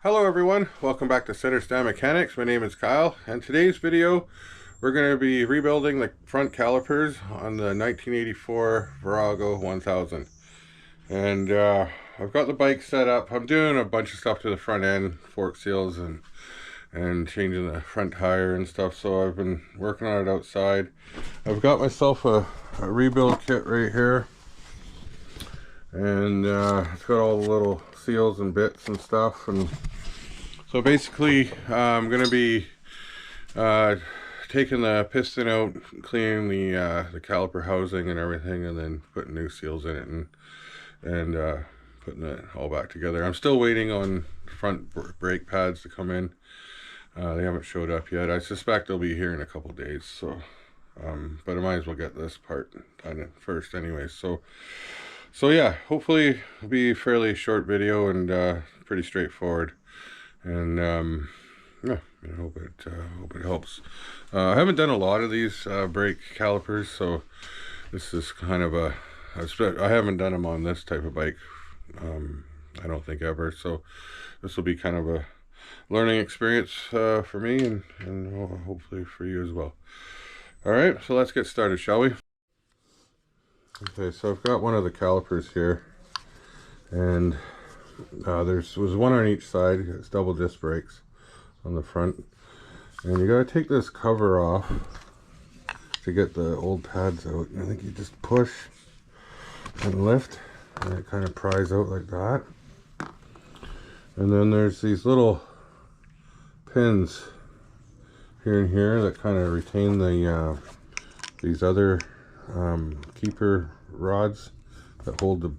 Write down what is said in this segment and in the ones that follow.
Hello everyone, welcome back to Center Stand Mechanics. My name is Kyle, and today's video we're going to be rebuilding the front calipers on the 1984 Virago 1000. And I've got the bike set up. I'm doing a bunch of stuff to the front end, fork seals and changing the front tire and stuff, so I've been working on it outside. I've got myself a rebuild kit right here, and it's got all the little seals and bits and stuff. And so basically I'm going to be taking the piston out, cleaning the caliper housing and everything, and then putting new seals in it and putting it all back together. I'm still waiting on front brake pads to come in. They haven't showed up yet. I suspect they'll be here in a couple days, so but I might as well get this part done first anyway. So yeah, hopefully it'll be a fairly short video and pretty straightforward. And yeah, I hope it helps. I haven't done a lot of these brake calipers, so this is kind of I haven't done them on this type of bike, I don't think ever, so this will be kind of a learning experience for me and hopefully for you as well. Alright, so let's get started, shall we? Okay, so I've got one of the calipers here, and was one on each side. It's double disc brakes on the front, and you gotta take this cover off to get the old pads out. I think you just push and lift, and it kind of pries out like that. And then there's these little pins here and here that kind of retain the these other keeper rods that hold the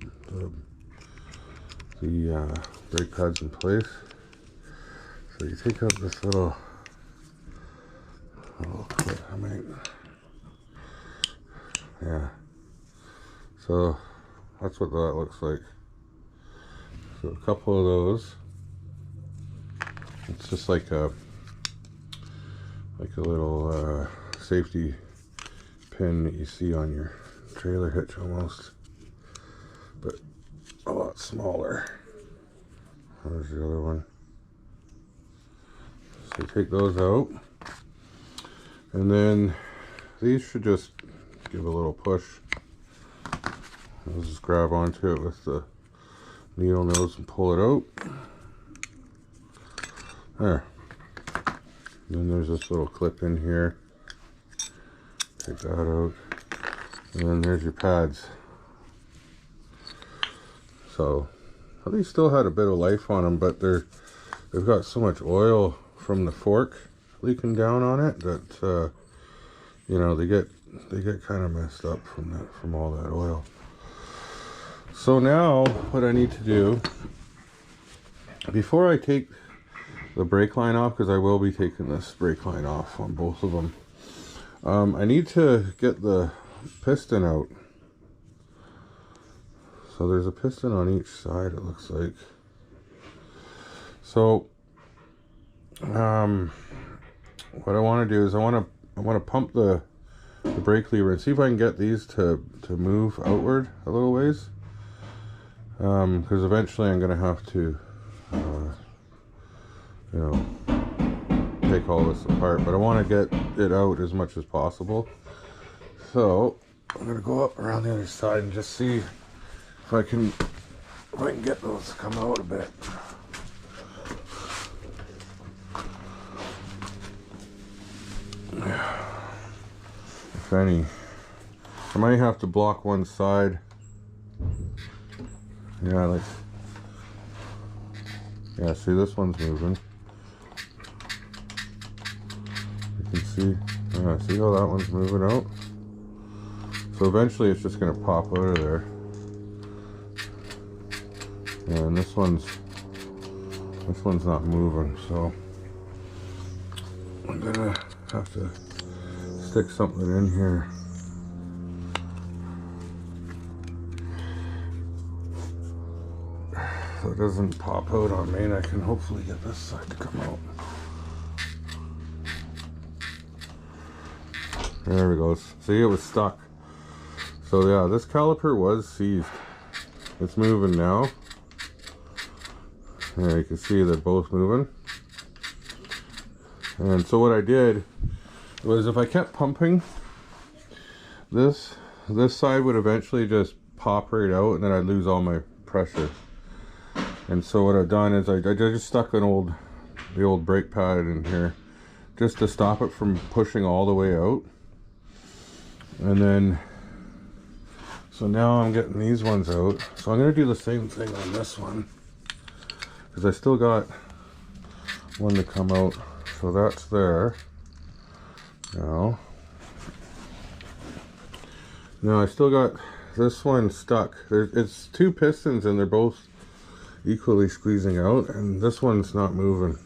brake pads in place. So you take out this little clip. Yeah. So that's what that looks like. So a couple of those. It's just like a little safety pin that you see on your trailer hitch almost, but a lot smaller. There's the other one. So you take those out, and then these should just give a little push. I'll just grab onto it with the needle nose and pull it out. There. And then there's this little clip in here. Take that out. And then there's your pads. So these still had a bit of life on them, but they've got so much oil from the fork leaking down on it that you know, they get kind of messed up from all that oil. So now what I need to do, before I take the brake line off, because I will be taking this brake line off on both of them, I need to get the piston out. So there's a piston on each side, it looks like. So what I want to do is I want to pump the brake lever and see if I can get these to move outward a little ways, because eventually I'm going to have to you know, take all this apart, but I want to get it out as much as possible. So I'm going to go up around the other side and just see if I can get those to come out a bit. If any. I might have to block one side. Yeah, see, this one's moving. You can see, see how that one's moving out? So eventually it's just gonna pop out of there. And this one's not moving, so I'm gonna have to stick something in here. So it doesn't pop out on me, and I can hopefully get this side to come out. There we go. See, it was stuck. So yeah, this caliper was seized. It's moving now. And you can see they're both moving. And so what I did was, if I kept pumping, this side would eventually just pop right out, and then I'd lose all my pressure. And so what I've done is I just stuck the old brake pad in here just to stop it from pushing all the way out. And then, so now I'm getting these ones out. So I'm going to do the same thing on this one, because I still got one to come out. So that's there. Now I still got this one stuck. It's two pistons and they're both equally squeezing out, and this one's not moving.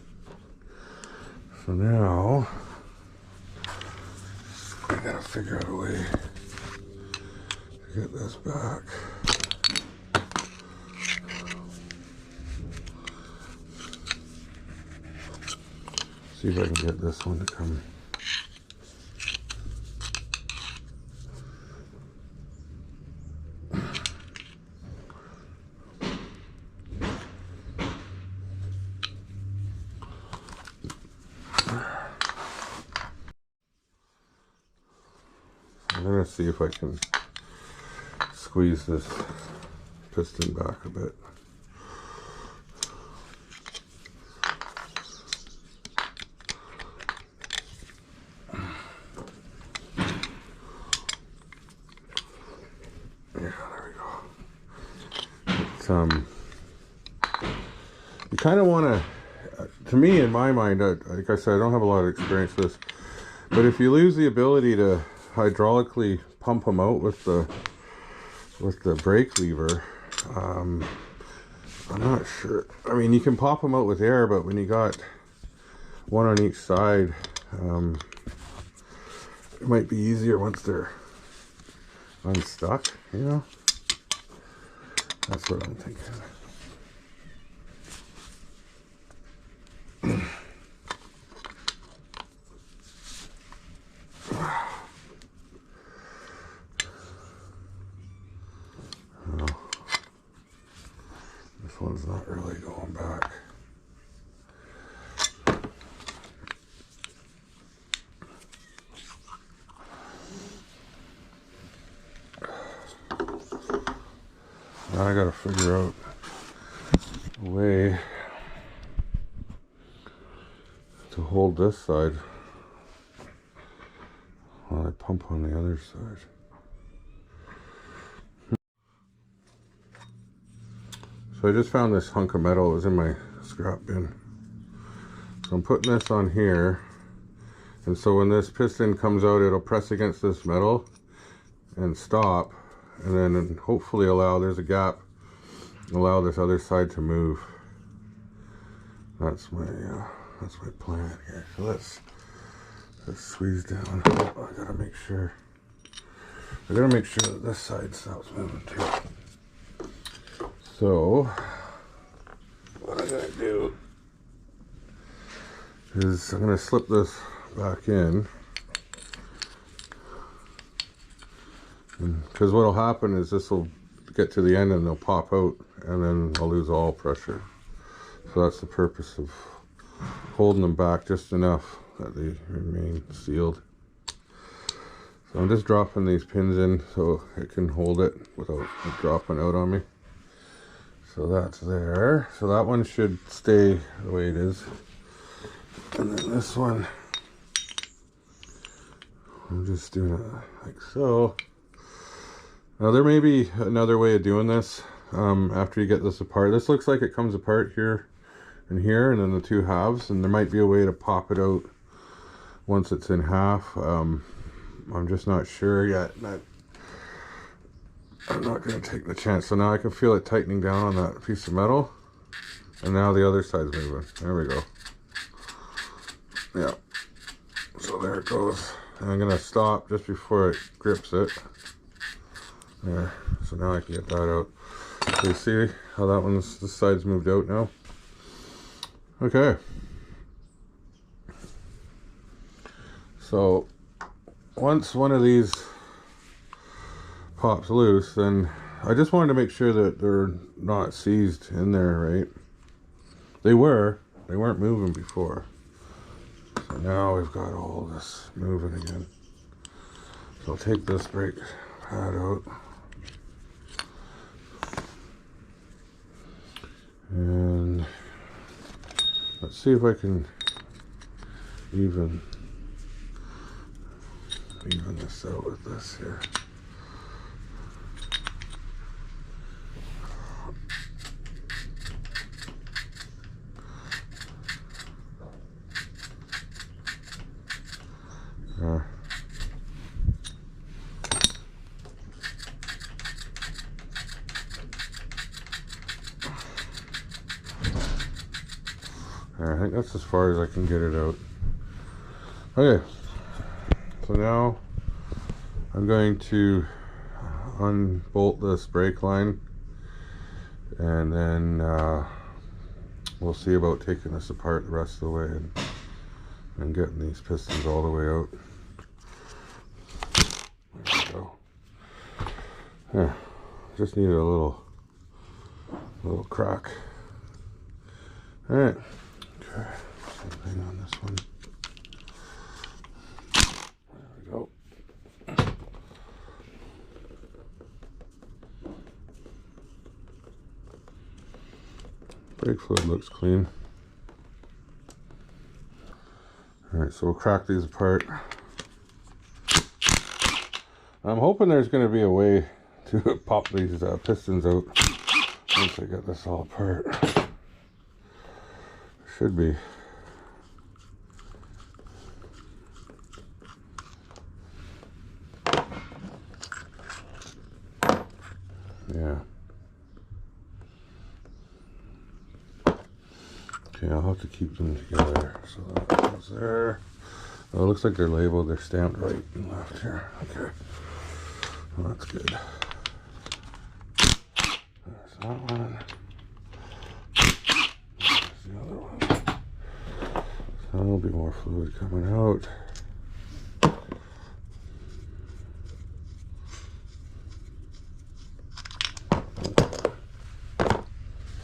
So now I gotta figure out a way to get this back. See if I can get this one to come. I'm gonna see if I can squeeze this piston back a bit. You kind of want to me, in my mind, like I said, I don't have a lot of experience with this, but if you lose the ability to hydraulically pump them out with the brake lever, I'm not sure. I mean, you can pop them out with air, but when you got one on each side, it might be easier once they're unstuck, you know? That's what I'm thinking. This one's not really going back. Now I gotta figure out a way to hold this side while I pump on the other side. So I just found this hunk of metal. It was in my scrap bin. So I'm putting this on here, and so when this piston comes out, it'll press against this metal and stop, and then hopefully there's a gap, allow this other side to move. That's my plan here. So let's squeeze down. Oh, I gotta make sure that this side stops moving too. So what I'm gonna do is I'm gonna slip this back in, because what'll happen is this will get to the end and they'll pop out, and then I'll lose all pressure. So that's the purpose of holding them back just enough that they remain sealed. So I'm just dropping these pins in so it can hold it without it dropping out on me. So that's there. So that one should stay the way it is. And then this one, I'm just doing it like so. Now there may be another way of doing this after you get this apart. This looks like it comes apart here and here, and then the two halves, and there might be a way to pop it out once it's in half. I'm just not sure yet. I'm not going to take the chance. So now I can feel it tightening down on that piece of metal, and now the other side's moving. There we go. Yeah. So there it goes. And I'm going to stop just before it grips it. There. So now I can get that out. So you see how this side's moved out now? Okay. So once one of these pops loose, then I just wanted to make sure that they're not seized in there, right? They weren't moving before. So now we've got all this moving again. So I'll take this brake pad out. And let's see if I can even this out with this here. I think that's as far as I can get it out. Okay, so now I'm going to unbolt this brake line, and then we'll see about taking this apart the rest of the way and getting these pistons all the way out. There we go. Yeah, just needed a little crack. All right. Okay, same thing on this one. There we go. Brake fluid looks clean. Alright, so we'll crack these apart. I'm hoping there's going to be a way to pop these pistons out once I get this all apart. Should be. Yeah. Okay, I'll have to keep them together. So that goes there. Oh, it looks like they're labeled. They're stamped right and left here. Okay. Well, that's good. There's that one. The other one. So there'll be more fluid coming out.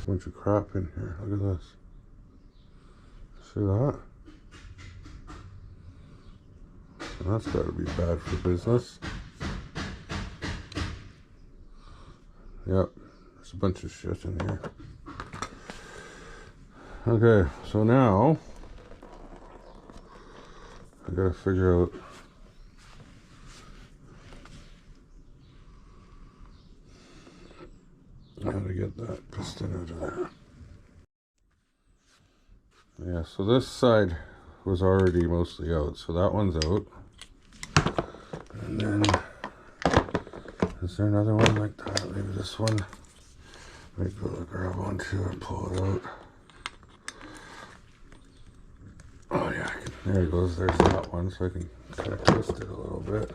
Bunch of crap in here. Look at this. See that? So that's got to be bad for business. Yep. There's a bunch of shit in here. Okay, so now I gotta figure out how to get that piston out of there. Yeah, so this side was already mostly out, so that one's out. And then, is there another one like that? Maybe this one. Maybe be able to grab one too and pull it out. Oh yeah, there it goes. There's that one, so I can kind of twist it a little bit.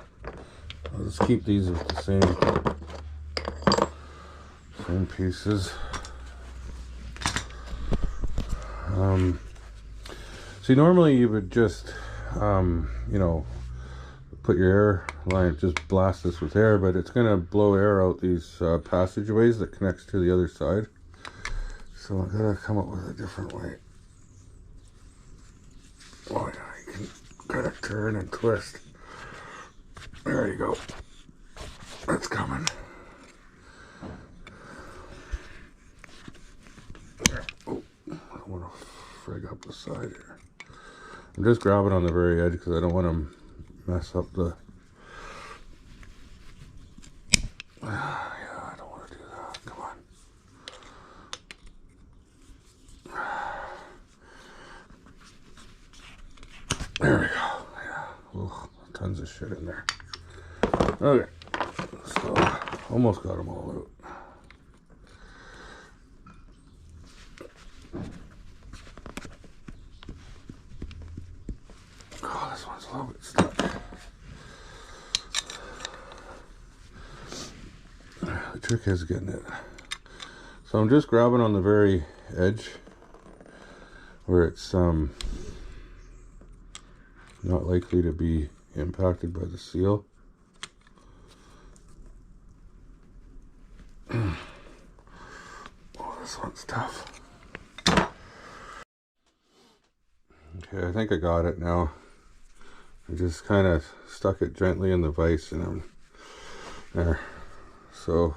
I'll just keep these with the same pieces. See, normally you would just, you know, put your air line, just blast this with air, but it's going to blow air out these passageways that connects to the other side. So I've got to come up with a different way. Oh yeah, you can kind of turn and twist. There you go. That's coming. Oh, I don't want to frig up the side here. I'm just grabbing on the very edge because I don't want to mess up the... yeah, I don't want to do that. Come on. There we go. Yeah. Ooh, tons of shit in there. Okay. So, almost got them all out. Oh, this one's a little bit stuck. The trick is getting it. So I'm just grabbing on the very edge where it's not likely to be impacted by the seal. Oh, this one's tough. Okay, I think I got it now. I just kind of stuck it gently in the vise and I'm there. So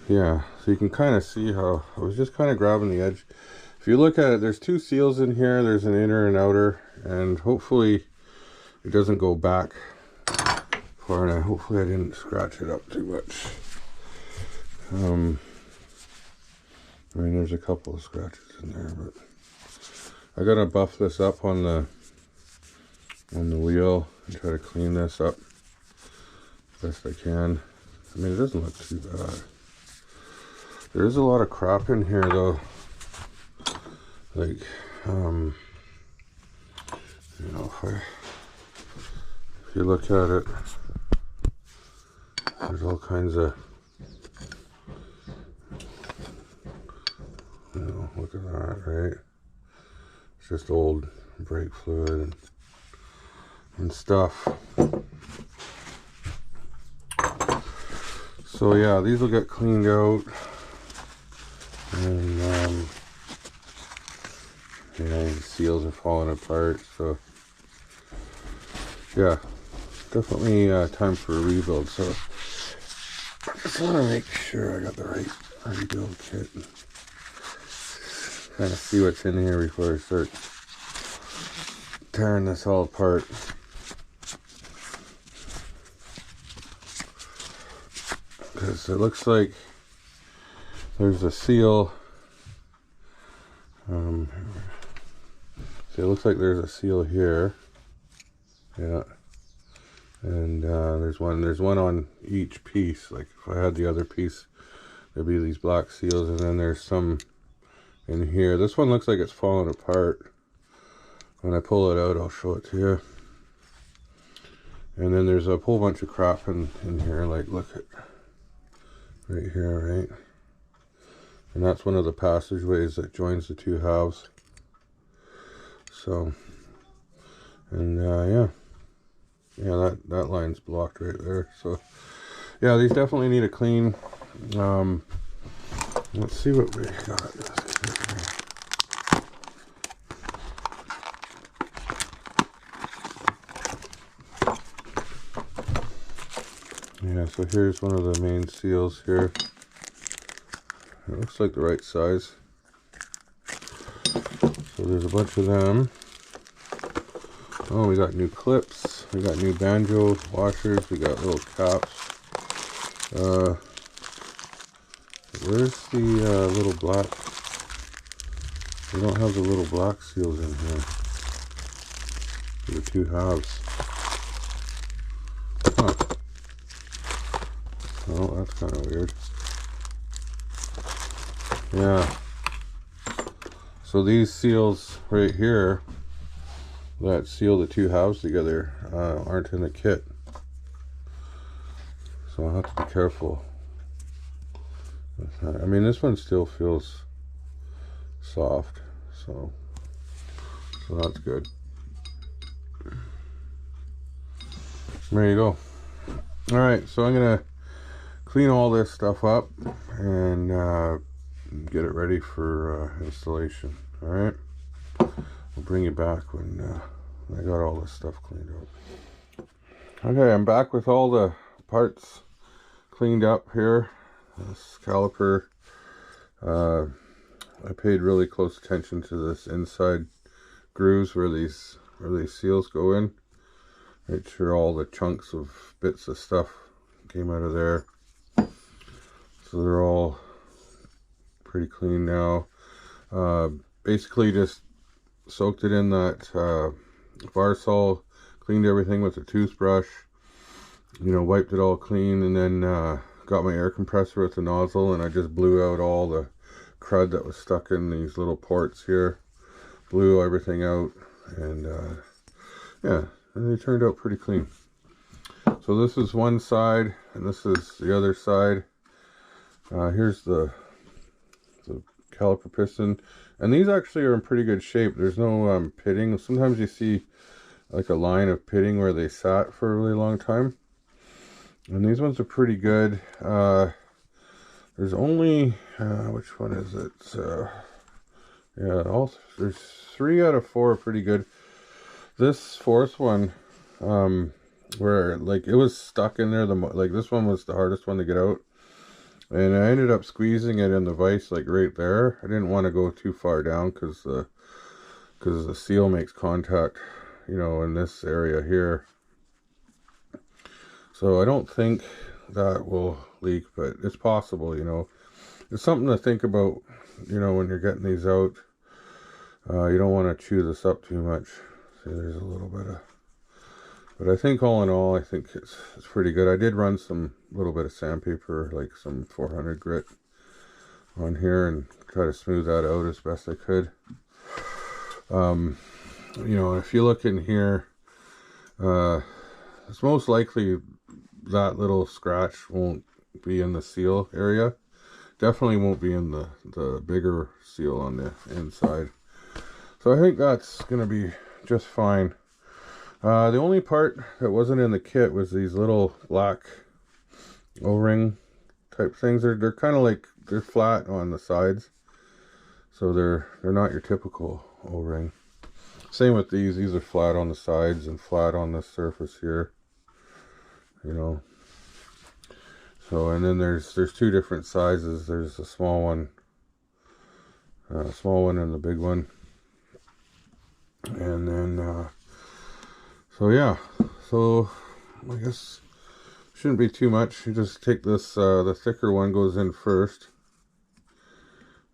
yeah, so you can kind of see how I was just kind of grabbing the edge. If you look at it, there's two seals in here. There's an inner and outer, and hopefully it doesn't go back far enough. Hopefully I didn't scratch it up too much. I mean, there's a couple of scratches in there, but I gotta buff this up on the wheel and try to clean this up best I can. I mean, it doesn't look too bad. There is a lot of crap in here though. Like, you know, if you look at it, there's all kinds of, you know, look at that, right? It's just old brake fluid and stuff. So yeah, these will get cleaned out, and you know, the seals are falling apart. So yeah, definitely time for a rebuild. So I just want to make sure I got the right rebuild kit and kind of see what's in here before I start tearing this all apart. Because it looks like there's a seal. See, it looks like there's a seal here. Yeah, and there's one on each piece. Like if I had the other piece, there'd be these black seals, and then there's some in here. This one looks like it's falling apart. When I pull it out, I'll show it to you. And then there's a whole bunch of crap in here. Like, look at right here, right? And that's one of the passageways that joins the two halves. So, and yeah, that line's blocked right there. So, yeah, these definitely need a clean. Let's see what we got. Yeah, so here's one of the main seals here. It looks like the right size. So there's a bunch of them. Oh, we got new clips. We got new banjo washers. We got little caps. Where's the little black? We don't have the little black seals in here for the two halves. Huh. Oh, that's kind of weird. Yeah. So these seals right here that seal the two halves together aren't in the kit. So I'll have to be careful with that. I mean, this one still feels soft, so that's good. There you go. All right, so I'm gonna clean all this stuff up and get it ready for installation. All right, I'll bring you back when I got all this stuff cleaned up. Okay, I'm back with all the parts cleaned up here. This caliper, I paid really close attention to this inside grooves where these seals go in. Made sure all the chunks of bits of stuff came out of there. So they're all pretty clean now. Basically just soaked it in that Varsol, cleaned everything with a toothbrush, you know, wiped it all clean, and then got my air compressor with the nozzle, and I just blew out all the crud that was stuck in these little ports here. Blew everything out, and yeah, and they turned out pretty clean. So this is one side, and this is the other side. Here's the caliper piston, and these actually are in pretty good shape. There's no pitting. Sometimes you see like a line of pitting where they sat for a really long time, and these ones are pretty good. There's only which one is it? Yeah, there's 3 out of 4 are pretty good. This fourth one, where like it was stuck in there, like this one was the hardest one to get out, and I ended up squeezing it in the vise like right there. I didn't want to go too far down because the seal makes contact, you know, in this area here. So I don't think that will leak, but it's possible, you know. It's something to think about, you know, when you're getting these out. You don't want to chew this up too much. See, there's a little bit of, but I think all in all, I think it's pretty good. I did run some little bit of sandpaper, like some 400 grit on here, and try to smooth that out as best I could. You know, if you look in here, it's most likely that little scratch won't be in the seal area. Definitely won't be in the bigger seal on the inside. So I think that's going to be just fine. The only part that wasn't in the kit was these little black O-ring type things. They're kind of like, they're flat on the sides. So they're not your typical O-ring. Same with these. These are flat on the sides and flat on the surface here. You know. So, and then there's 2 different sizes. There's a small one and the big one. And then, so yeah, so I guess shouldn't be too much. You just take this, the thicker one goes in first.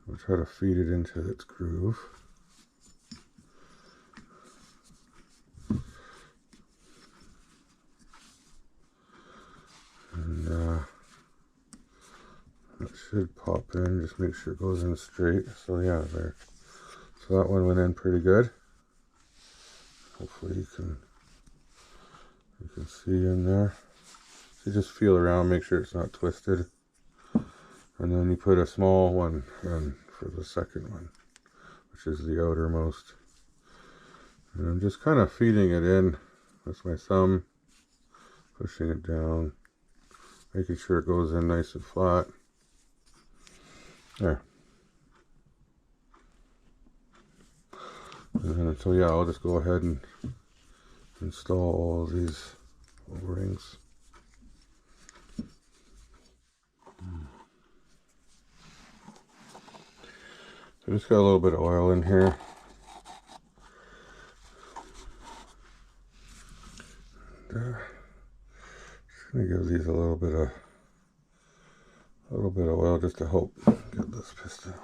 I'll try to feed it into its groove. And it should pop in, just make sure it goes in straight. So yeah, there. So that one went in pretty good. Hopefully you can see in there. So you just feel around, make sure it's not twisted. And then you put a small one in for the second one, which is the outermost. And I'm just kind of feeding it in with my thumb, pushing it down, making sure it goes in nice and flat. There. And then, so yeah, I'll just go ahead and install all these O-rings. So just got a little bit of oil in here. And, just gonna give these a little bit of oil just to help get this piston on.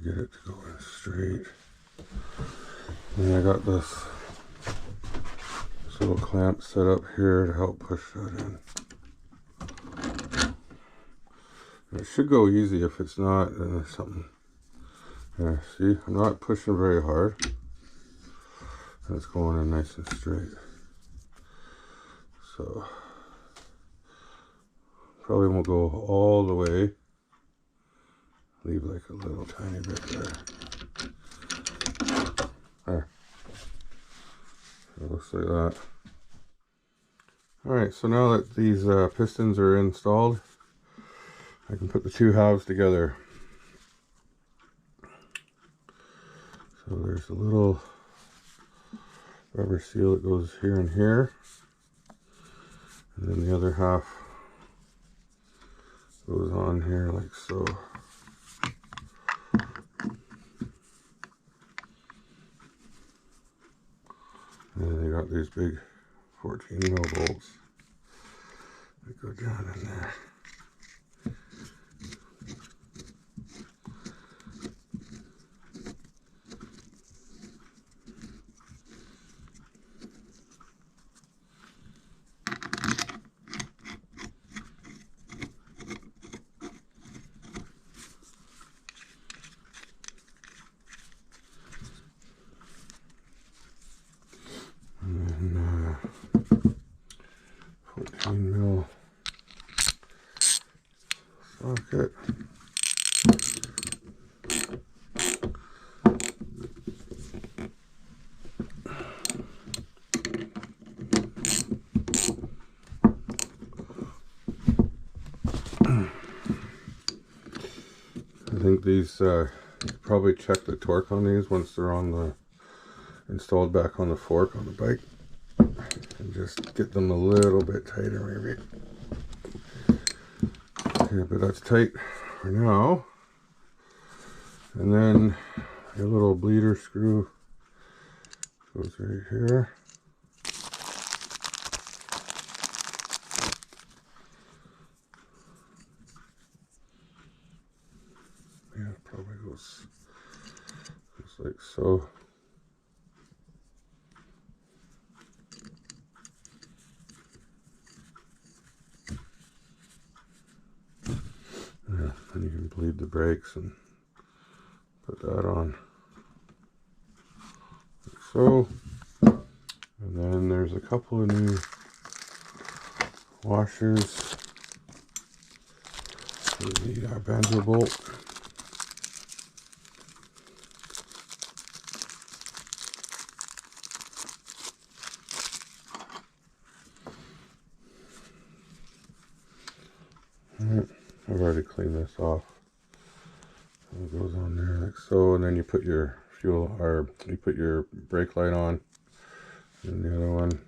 Get it to go in straight. And I got this little clamp set up here to help push that in. And it should go easy. If it's not, then there's something. Yeah, see, I'm not pushing very hard. And it's going in nice and straight. So probably won't go all the way. Leave like a little tiny bit there. There. It looks like that. Alright, so now that these pistons are installed, I can put the 2 halves together. So there's a little rubber seal that goes here and here. And then the other half goes on here like so. And then they got these big 14 mil bolts that go down in there. socket. I think these, probably check the torque on these once they're on the, installed back on the fork on the bike. And just get them a little bit tighter maybe. Okay, but that's tight for now. And then your little bleeder screw goes right here. Yeah, it probably goes like so. Yeah, and you can bleed the brakes and put that on. Like so. And then there's a couple of new washers for the banjo bolt. Alright, I've already cleaned this off. It goes on there like so, and then you put your fuel, or you put your brake light on, and the other one,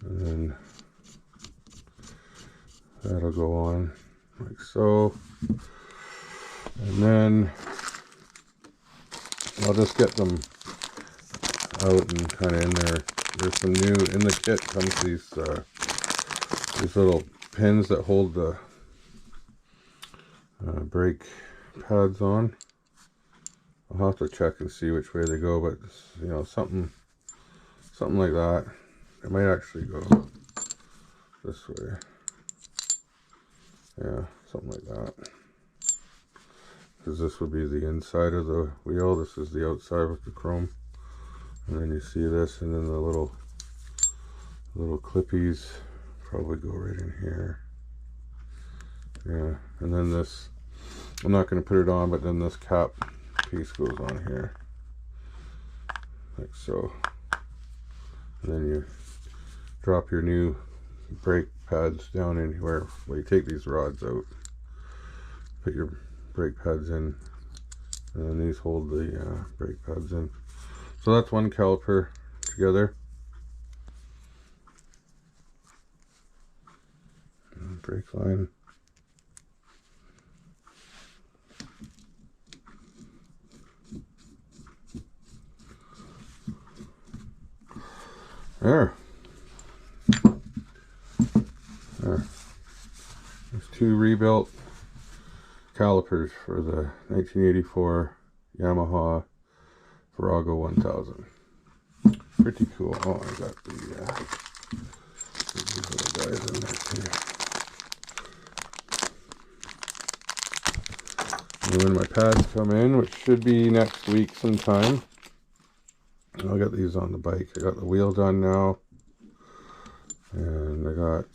and then that'll go on like so. And then I'll just get them out and kind of in there. There's some new in the kit. Comes these little pins that hold the brake pads on. I'll have to check and see which way they go, but you know, something like that. It might actually go this way. Yeah, something like that. Because this would be the inside of the wheel. This is the outside with the chrome. And then you see this, and then the little clippies probably go right in here. Yeah, and then this, I'm not going to put it on, but then this cap piece goes on here. Like so. And then you drop your new brake pads down in where you take these rods out. Put your brake pads in, and then these hold the brake pads in. So that's one caliper together. And brake line. There. There's two rebuilt calipers for the 1984 Yamaha Virago 1000. Pretty cool. Oh, I got these little guys in there too. And when my pads come in, which should be next week sometime, I'll get these on the bike. I got the wheel done now, and I got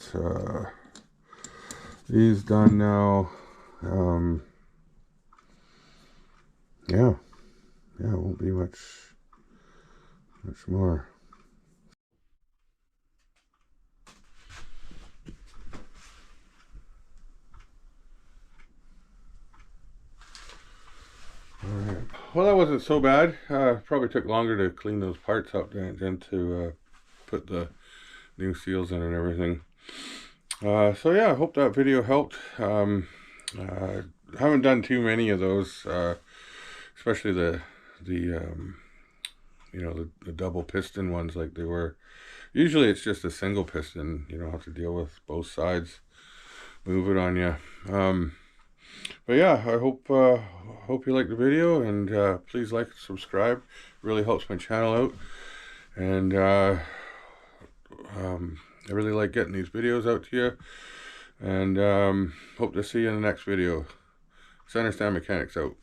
these done now. Yeah, it won't be much more. Alright, well, that wasn't so bad. Probably took longer to clean those parts up than to put the new seals in and everything. So yeah, I hope that video helped. I haven't done too many of those, especially the you know, the double piston ones like they were. Usually it's just a single piston. You don't have to deal with both sides move it on you. But yeah, I hope you liked the video, and please like and subscribe. It really helps my channel out, and I really like getting these videos out to you, and hope to see you in the next video. Center Stand Mechanics out.